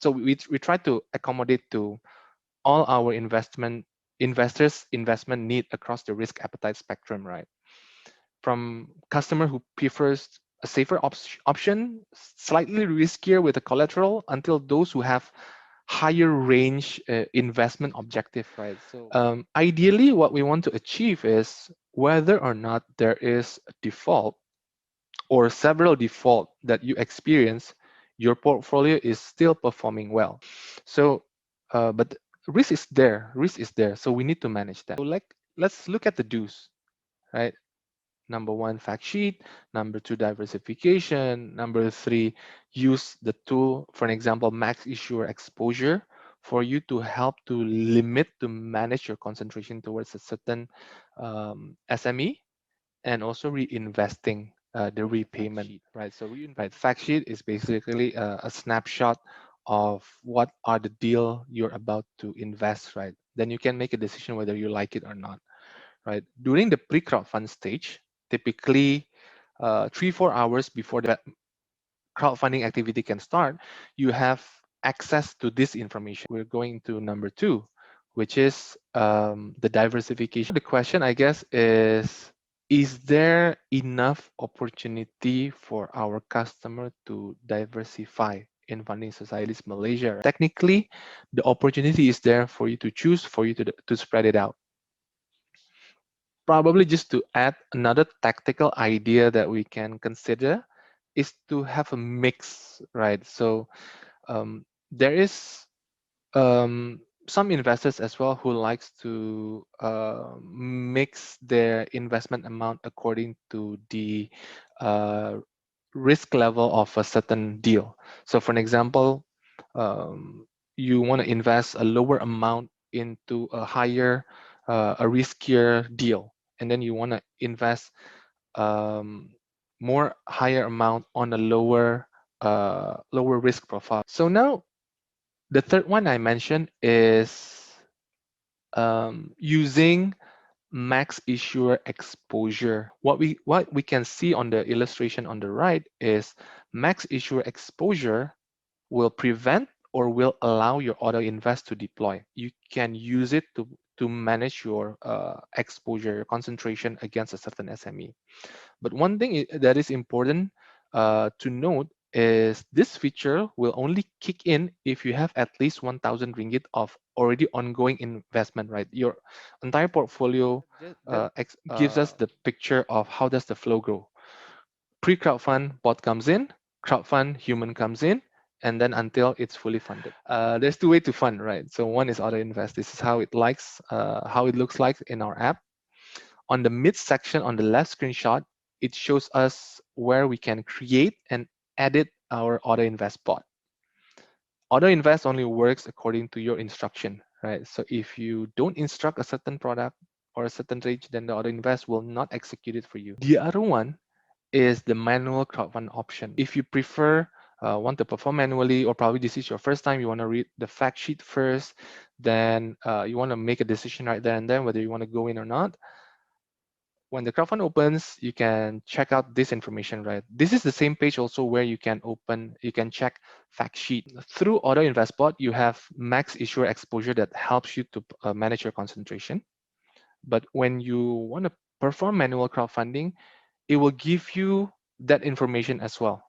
So we try to accommodate to all our investors' investment need across the risk appetite spectrum, right? From customer who prefers a safer option, slightly riskier with the collateral, until those who have higher range investment objective, right? So ideally, what we want to achieve is whether or not there is a default or several default that you experience, your portfolio is still performing well. So, but risk is there. So we need to manage that. So let's look at the do's, right? Number one, fact sheet. Number two, diversification. Number three, use the tool, for an example, max issuer exposure, for you to help to limit, to manage your concentration towards a certain SME, and also reinvesting the repayment, right? So fact sheet is basically a snapshot of what are the deal you're about to invest, right? Then you can make a decision whether you like it or not, right? During the pre-crowdfund stage, typically 3-4 hours before the crowdfunding activity can start, you have access to this information. We're going to number two, which is the diversification. The question, I guess, is there enough opportunity for our customer to diversify in funding societies Malaysia? Technically, the opportunity is there for you to choose, for you to spread it out. Probably just to add another tactical idea that we can consider is to have a mix, right? So there is some investors as well who likes to mix their investment amount according to the risk level of a certain deal. So for an example, you want to invest a lower amount into a higher, a riskier deal, and then you want to invest more higher amount on a lower risk profile. So now the third one I mentioned is using max issuer exposure. What we can see on the illustration on the right is max issuer exposure will prevent or will allow your auto invest to deploy. You can use it to manage your exposure, your concentration against a certain SME. But one thing that is important to note is this feature will only kick in if you have at least 1,000 ringgit of already ongoing investment, right? Your entire portfolio gives us the picture of how does the flow grow. Pre-crowdfund, bot comes in, crowdfund, human comes in, and then until it's fully funded. There's two ways to fund, right? So one is auto invest. This is how it looks like in our app. On the mid section on the left screenshot, it shows us where we can create and edit our auto invest bot. Auto invest only works according to your instruction, right? So if you don't instruct a certain product or a certain range, then the auto invest will not execute it for you. The other one is the manual crowdfund option. If you prefer want to perform manually, or probably this is your first time, you want to read the fact sheet first, then you want to make a decision right there and then whether you want to go in or not. When the crowdfund opens, you can check out this information, right? This is the same page also where you can check fact sheet. Through Auto Invest Bot, you have max issuer exposure that helps you to manage your concentration. But when you want to perform manual crowdfunding, it will give you that information as well.